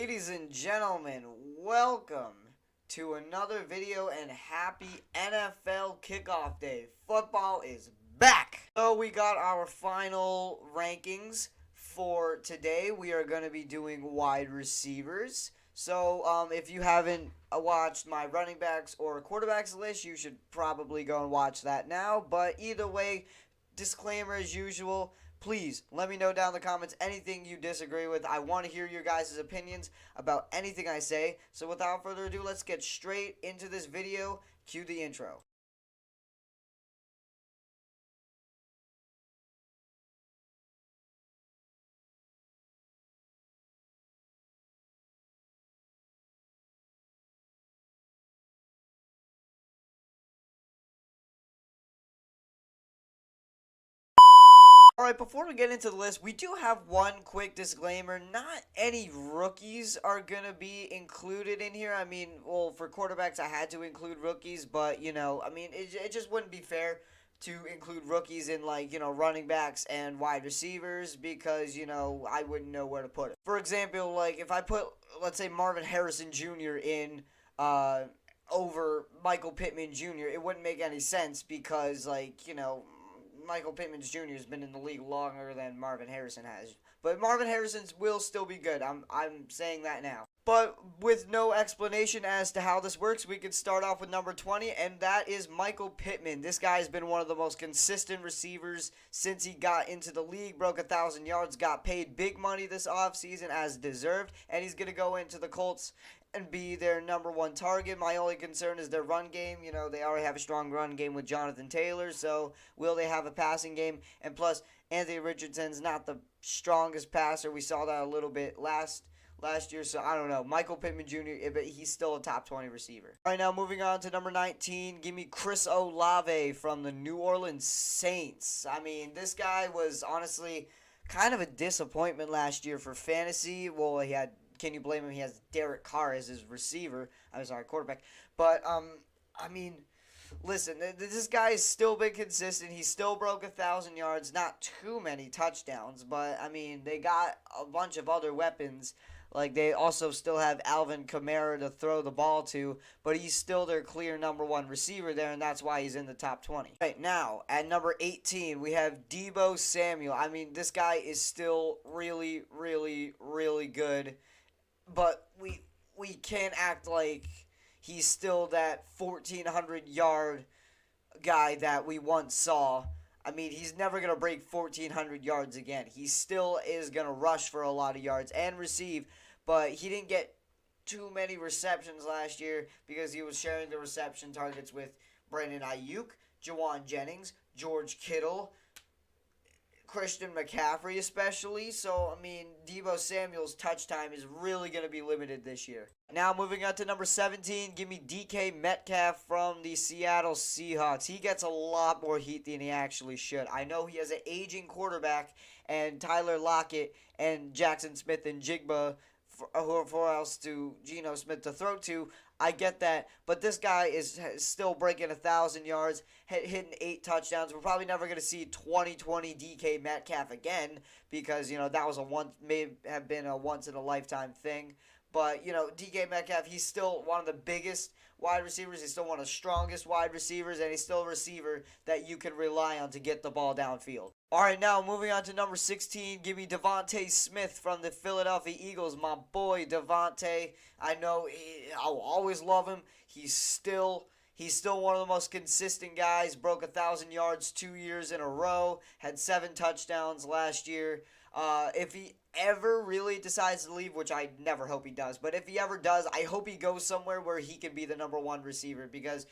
Ladies and gentlemen, welcome to another video and happy NFL kickoff day. Football is back. So we got our final rankings for today. We are going to be doing wide receivers. So if you haven't watched my running backs or quarterbacks list, you should probably go and watch that now. But either way, disclaimer as usual, please let me know down in the comments anything you disagree with. I want to hear your guys' opinions about anything I say. So without further ado, let's get straight into this video. Cue the intro. Alright, before we get into the list, we do have one quick disclaimer. Not any rookies are going to be included in here. I mean, well, for quarterbacks, I had to include rookies, but, it just wouldn't be fair to include rookies in, running backs and wide receivers because, I wouldn't know where to put it. For example, if I put, let's say, Marvin Harrison Jr. in, over Michael Pittman Jr., it wouldn't make any sense because, Michael Pittman Jr. has been in the league longer than Marvin Harrison has. But Marvin Harrison will still be good. I'm saying that now. But with no explanation as to how this works, we could start off with number 20, and that is Michael Pittman. This guy has been one of the most consistent receivers since he got into the league, broke 1,000 yards, got paid big money this offseason as deserved, and he's going to go into the Colts and be their number one target. My only concern is their run game. They already have a strong run game with Jonathan Taylor, so will they have a passing game? And plus, Anthony Richardson's not the strongest passer. We saw that a little bit last year, so I don't know. Michael Pittman Jr., but he's still a top 20 receiver. All right, now moving on to number 19, give me Chris Olave from the New Orleans Saints. I mean, this guy was honestly kind of a disappointment last year for fantasy. Well, can you blame him? He has Derek Carr as his receiver. I'm sorry, quarterback. But, listen, this guy has still been consistent. He still broke 1,000 yards. Not too many touchdowns, but, they got a bunch of other weapons. They also still have Alvin Kamara to throw the ball to, but he's still their clear number one receiver there, and that's why he's in the top 20. Right, now, at number 18, we have Deebo Samuel. This guy is still really, really, really good. But we can't act like he's still that 1,400-yard guy that we once saw. He's never going to break 1,400 yards again. He still is going to rush for a lot of yards and receive, but he didn't get too many receptions last year because he was sharing the reception targets with Brandon Aiyuk, Jawan Jennings, George Kittle, Christian McCaffrey especially. So, Deebo Samuel's touch time is really going to be limited this year. Now, moving on to number 17, give me DK Metcalf from the Seattle Seahawks. He gets a lot more heat than he actually should. I know he has an aging quarterback, and Tyler Lockett and Jackson Smith and Jigba, who else to Geno Smith to throw to. I get that, but this guy is still breaking 1,000 yards, hitting 8 touchdowns. We're probably never going to see 2020 DK Metcalf again because, that was may have been a once-in-a-lifetime thing. But, DK Metcalf, he's still one of the biggest wide receivers. He's still one of the strongest wide receivers, and he's still a receiver that you can rely on to get the ball downfield. All right, now moving on to number 16, give me Devonte Smith from the Philadelphia Eagles. My boy, Devonte. I know I'll always love him. He's still one of the most consistent guys. Broke 1,000 yards 2 years in a row. Had 7 touchdowns last year. If he ever really decides to leave, which I never hope he does, but if he ever does, I hope he goes somewhere where he can be the number one receiver, because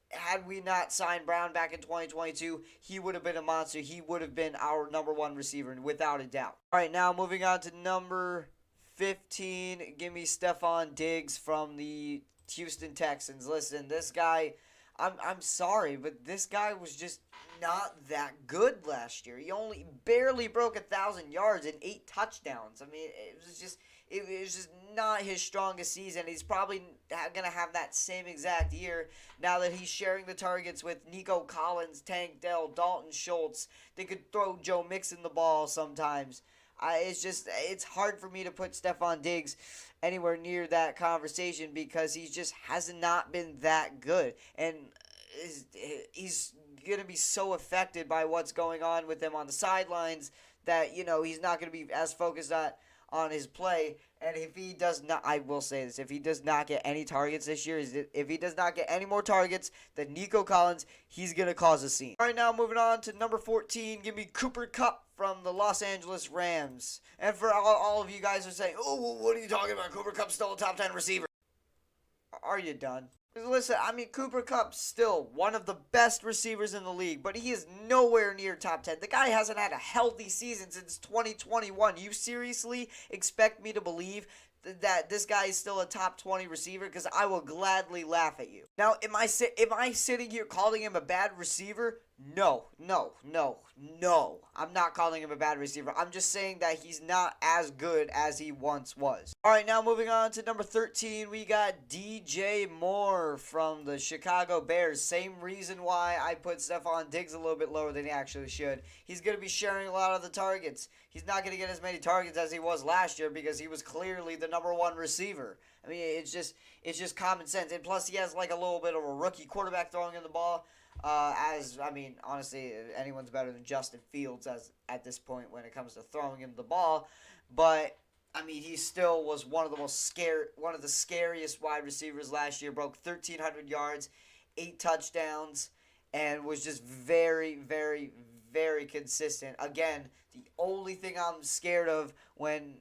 had we not signed Brown back in 2022, he would have been a monster. He would have been our number one receiver, without a doubt. All right, now moving on to number 15, give me Stefon Diggs from the Houston Texans. Listen, this guy, I'm sorry, but this guy was just not that good last year. He only barely broke 1,000 yards and 8 touchdowns. It was just not his strongest season. He's probably going to have that same exact year now that he's sharing the targets with Nico Collins, Tank Dell, Dalton Schultz. They could throw Joe Mixon the ball sometimes. It's hard for me to put Stefon Diggs anywhere near that conversation because he just has not been that good. And he's going to be so affected by what's going on with him on the sidelines that, he's not going to be as focused on his play. And if he does not, I will say this, if he does not get any targets this year, if he does not get any more targets than Nico Collins, he's going to cause a scene. All right, now moving on to number 14, give me Cooper Kupp from the Los Angeles Rams. And for all of you guys who are saying, oh, well, what are you talking about? Cooper Kupp's still a top 10 receiver. Are you done? Listen, Cooper Kupp's still one of the best receivers in the league, but he is nowhere near top 10. The guy hasn't had a healthy season since 2021. You seriously expect me to believe that this guy is still a top 20 receiver? Because I will gladly laugh at you. Now, am I sitting here calling him a bad receiver? No. I'm not calling him a bad receiver. I'm just saying that he's not as good as he once was. All right, now moving on to number 13, we got DJ Moore from the Chicago Bears. Same reason why I put Stefon Diggs a little bit lower than he actually should. He's going to be sharing a lot of the targets. He's not going to get as many targets as he was last year because he was clearly the number one receiver. It's just common sense. And plus, he has like a little bit of a rookie quarterback throwing in the ball. Honestly, anyone's better than Justin Fields at this point when it comes to throwing him the ball. But he still was one of the scariest wide receivers last year. Broke 1,300 yards, 8 touchdowns, and was just very, very, very consistent. Again, the only thing I'm scared of when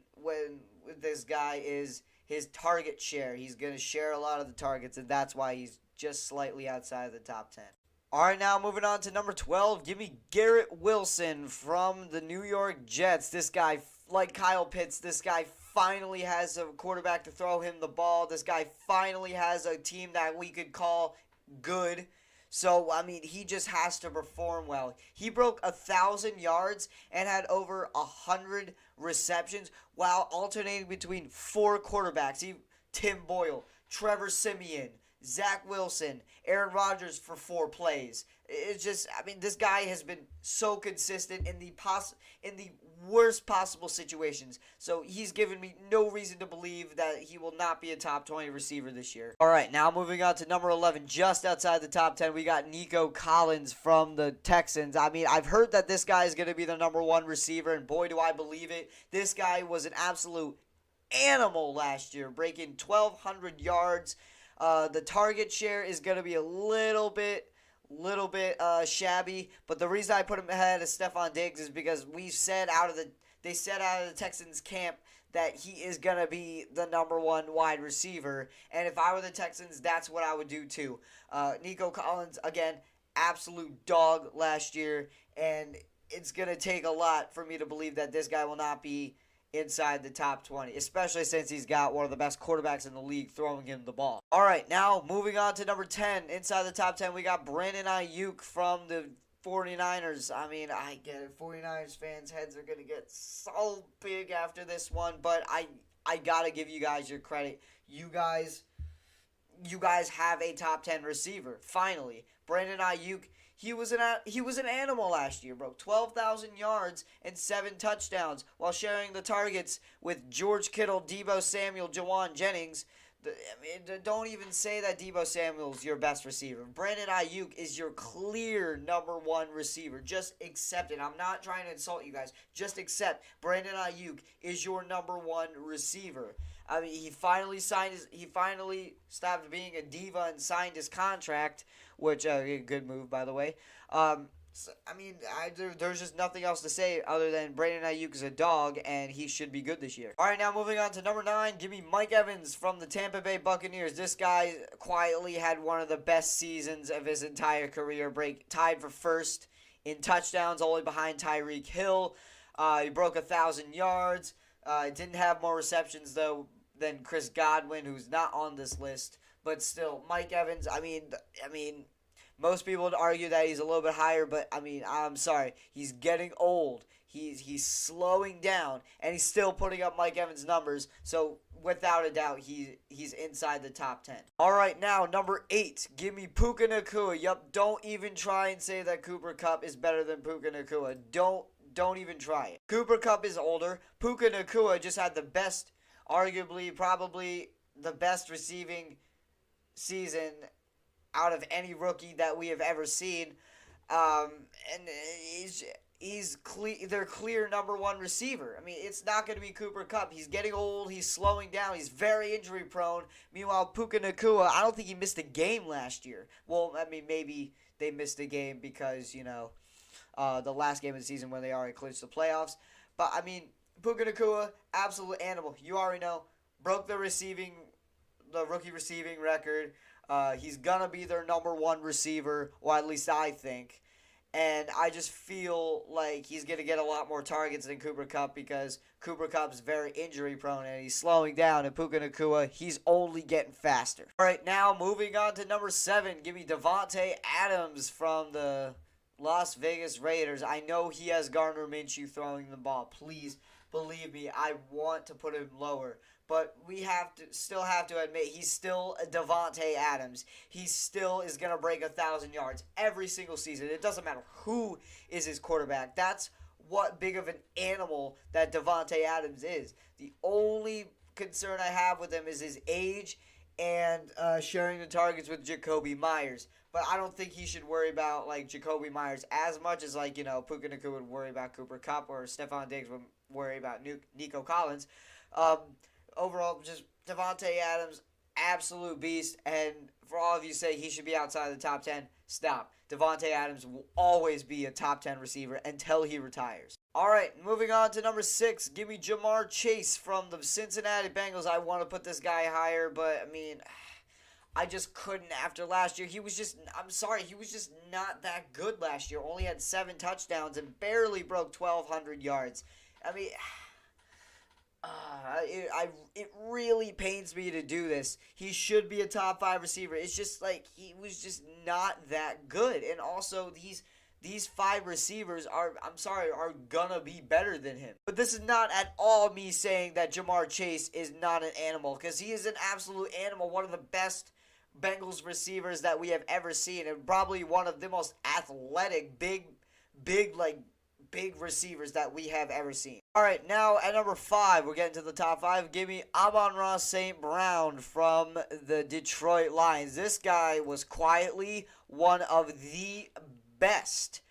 this guy is his target share. He's going to share a lot of the targets, and that's why he's just slightly outside of the top 10. All right, now moving on to number 12, give me Garrett Wilson from the New York Jets. This guy, like Kyle Pitts, this guy finally has a quarterback to throw him the ball. This guy finally has a team that we could call good. So, he just has to perform well. He broke 1,000 yards and had over 100 receptions while alternating between 4 quarterbacks. Tim Boyle, Trevor Siemian, Zach Wilson, Aaron Rodgers for 4 plays. It's just, this guy has been so consistent in the worst possible situations. So he's given me no reason to believe that he will not be a top 20 receiver this year. All right, now moving on to number 11, just outside the top 10, we got Nico Collins from the Texans. I've heard that this guy is going to be the number 1 receiver, and boy, do I believe it. This guy was an absolute animal last year, breaking 1,200 yards. The target share is going to be a little bit shabby, but the reason I put him ahead of Stefon Diggs is because they said out of the Texans camp that he is going to be the number 1 wide receiver, and if I were the Texans, that's what I would do too. Nico Collins, again, absolute dog last year, and it's going to take a lot for me to believe that this guy will not be inside the top 20, especially since he's got one of the best quarterbacks in the league throwing him the ball. All right, now moving on to number 10. Inside the top 10, we got Brandon Aiyuk from the 49ers. I get it. 49ers fans' heads are going to get so big after this one, but I got to give you guys your credit. You guys have a top 10 receiver, finally. Brandon Aiyuk, he was an animal last year, bro. 12,000 yards and 7 touchdowns while sharing the targets with George Kittle, Deebo Samuel, Jawan Jennings. Don't even say that Deebo Samuel's your best receiver. Brandon Aiyuk is your clear number 1 receiver. Just accept it. I'm not trying to insult you guys. Just accept Brandon Aiyuk is your number 1 receiver. He finally stopped being a diva and signed his contract, which a good move, by the way. There's just nothing else to say other than Brandon Aiyuk is a dog, and he should be good this year. All right, now moving on to number 9, give me Mike Evans from the Tampa Bay Buccaneers. This guy quietly had one of the best seasons of his entire career, tied for first in touchdowns, only behind Tyreek Hill. He broke 1,000 yards. Didn't have more receptions, though, than Chris Godwin, who's not on this list. But still, Mike Evans, most people would argue that he's a little bit higher, but, I'm sorry. He's getting old. He's slowing down, and he's still putting up Mike Evans' numbers. So, without a doubt, he's inside the top 10. All right, now, number 8, give me Puka Aaku. Yup, don't even try and say that Cooper Kupp is better than Puka Aaku. don't even try it. Cooper Kupp is older. Puka Aaku just had the best, arguably, probably the best receiving season out of any rookie that we have ever seen. And he's their clear number one receiver. I mean, it's not going to be Cooper Kupp. He's getting old. He's slowing down. He's very injury prone. Meanwhile, Puka Aaku, I don't think he missed a game last year. Well, I mean, maybe they missed a game because, the last game of the season when they already clinched the playoffs. But, I mean, Puka Aaku, absolute animal. You already know. Broke the rookie receiving record. He's going to be their number one receiver, or at least I think. And I just feel like he's going to get a lot more targets than Cooper Kupp because Cooper Kupp's very injury prone and he's slowing down. And Puka Aaku, he's only getting faster. All right, now moving on to number 7. Give me Devonte Adams from the Las Vegas Raiders. I know he has Gardner Minshew throwing the ball. Please believe me, I want to put him lower. But we still have to admit, he's still a Devonte Adams. He still is going to break 1,000 yards every single season. It doesn't matter who is his quarterback. That's what big of an animal that Devonte Adams is. The only concern I have with him is his age and sharing the targets with Jacoby Myers. But I don't think he should worry about Jacoby Myers as much as Puka Aaku would worry about Cooper Kupp or Stefon Diggs would worry about Nico Collins. Overall, just Devonte Adams, absolute beast. And for all of you say he should be outside of the top 10, stop. Devonte Adams will always be a top 10 receiver until he retires. All right, moving on to number 6. Give me Jamar Chase from the Cincinnati Bengals. I want to put this guy higher, but, I mean, I just couldn't after last year. He was just not that good last year. Only had 7 touchdowns and barely broke 1,200 yards. I mean, it really pains me to do this. He should be a top 5 receiver. It's just he was just not that good. And also these 5 receivers are gonna be better than him. But this is not at all me saying that Jamar Chase is not an animal, because he is an absolute animal. One of the best Bengals receivers that we have ever seen, and probably one of the most athletic, big receivers that we have ever seen. All right, now at number 5, we're getting to the top 5. Give me Amon-Ra St. Brown from the Detroit Lions. This guy was quietly one of the best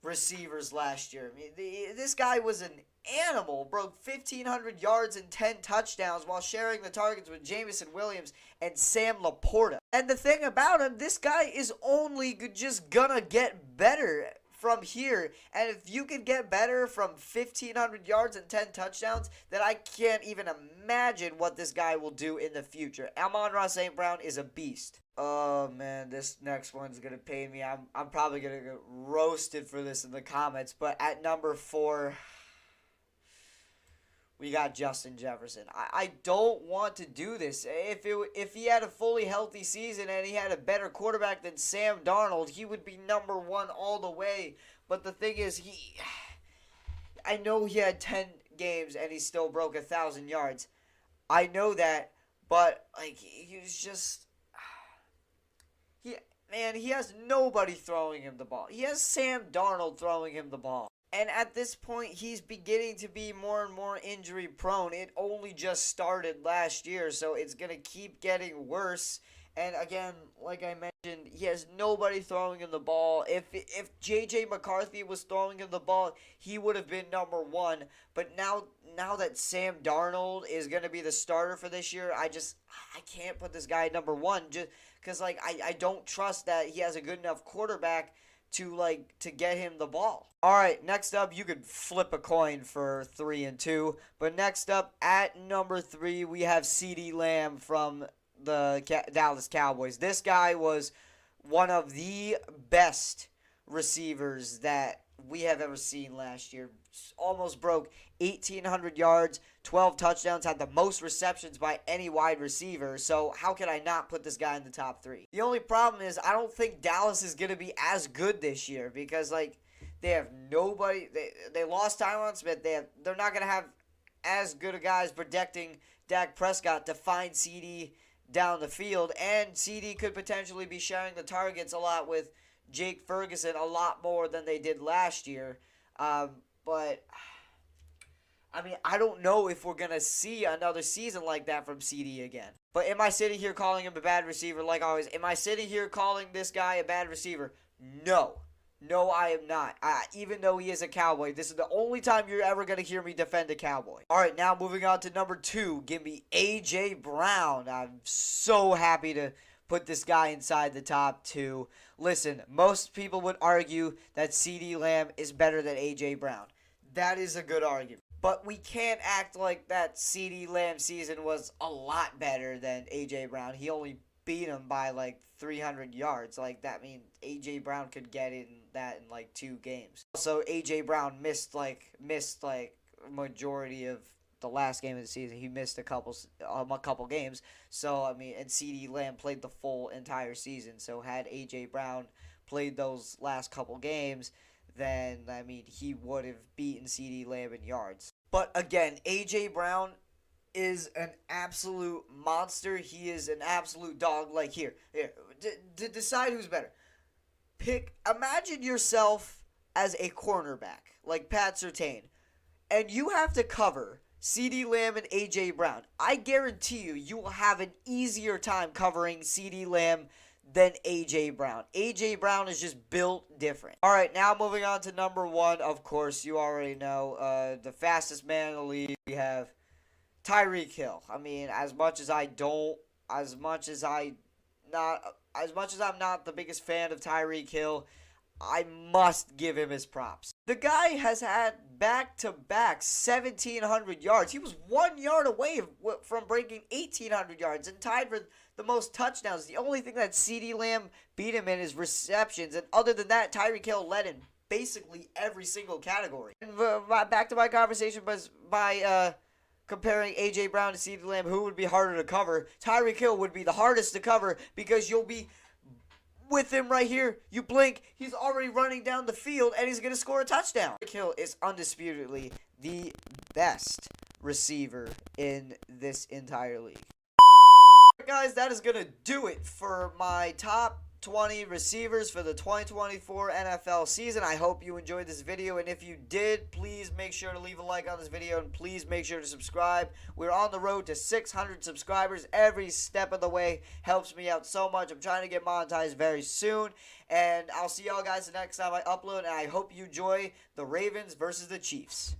receivers last year. I mean, this guy was an animal, broke 1,500 yards and 10 touchdowns while sharing the targets with Jameson Williams and Sam Laporta. And the thing about him, this guy is only just gonna get better from here. And if you can get better from 1,500 yards and 10 touchdowns, then I can't even imagine what this guy will do in the future. Amon-Ra St. Brown is a beast. Oh, man, this next one's going to pain me. I'm probably going to get roasted for this in the comments. But at number 4, we got Justin Jefferson. I don't want to do this. If he had a fully healthy season and he had a better quarterback than Sam Darnold, he would be number 1 all the way. But the thing is, I know he had 10 games and he still broke 1,000 yards. I know that, but he was just... He has nobody throwing him the ball. He has Sam Darnold throwing him the ball. And at this point, he's beginning to be more and more injury prone. It only just started last year, so it's going to keep getting worse. And again, like I mentioned, he has nobody throwing him the ball. If J.J. McCarthy was throwing him the ball, he would have been number 1. But now that Sam Darnold is going to be the starter for this year, I can't put this guy at number 1 just because I don't trust that he has a good enough quarterback to get him the ball. All right, next up, you could flip a coin for 3 and 2. But next up, at number 3, we have CeeDee Lamb from the Dallas Cowboys. This guy was one of the best receivers that we have ever seen last year. Almost broke 1,800 yards, 12 touchdowns, had the most receptions by any wide receiver. So how can I not put this guy in the top 3? The only problem is I don't think Dallas is going to be as good this year because they have nobody. They lost Tyron Smith. They're not going to have as good of guys protecting Dak Prescott to find CeeDee down the field, and CeeDee could potentially be sharing the targets a lot with Jake Ferguson a lot more than they did last year. But but I mean, I don't know if we're going to see another season like that from CeeDee again. But am I sitting here calling him a bad receiver like always? Am I sitting here calling this guy a bad receiver? No. No, I am not. Even though he is a Cowboy, this is the only time you're ever going to hear me defend a Cowboy. All right, now moving on to number 2. Give me A.J. Brown. I'm so happy to put this guy inside the top 2. Listen, most people would argue that CeeDee Lamb is better than A.J. Brown. That is a good argument. But we can't act like that CeeDee Lamb season was a lot better than A.J. Brown. He only beat him by like 300 yards. Like, that means A.J. Brown could get in that in like 2 games. Also, A.J. Brown missed majority of the last game of the season. He missed a couple games. So, I mean, and CeeDee Lamb played the full entire season. So, had A.J. Brown played those last couple games, then, I mean, he would have beaten CeeDee Lamb in yards. But again, A.J. Brown is an absolute monster. He is an absolute dog. Like, here, to decide who's better. Imagine yourself as a cornerback, like Pat Surtain, and you have to cover CeeDee Lamb and A.J. Brown. I guarantee you will have an easier time covering CeeDee Lamb than A.J. Brown. A.J. Brown is just built different. All right, now moving on to number 1. Of course, you already know, the fastest man in the league. We have Tyreek Hill. I mean, as much as I'm not the biggest fan of Tyreek Hill, I must give him his props. The guy has had back-to-back 1,700 yards. He was 1 yard away from breaking 1,800 yards and tied for the most touchdowns. The only thing that CeeDee Lamb beat him in is receptions. And other than that, Tyreek Hill led in basically every single category. And back to my conversation was by comparing A.J. Brown to CeeDee Lamb, who would be harder to cover? Tyreek Hill would be the hardest to cover because you'll be with him right here. You blink, he's already running down the field, and he's going to score a touchdown. Tyreek Hill is undisputedly the best receiver in this entire league. Guys, that is going to do it for my top 20 receivers for the 2024 NFL season. I hope you enjoyed this video, and if you did, please make sure to leave a like on this video, and please make sure to subscribe. We're on the road to 600 subscribers. Every step of the way helps me out so much. I'm trying to get monetized very soon, and I'll see y'all guys the next time I upload, and I hope you enjoy the Ravens versus the Chiefs.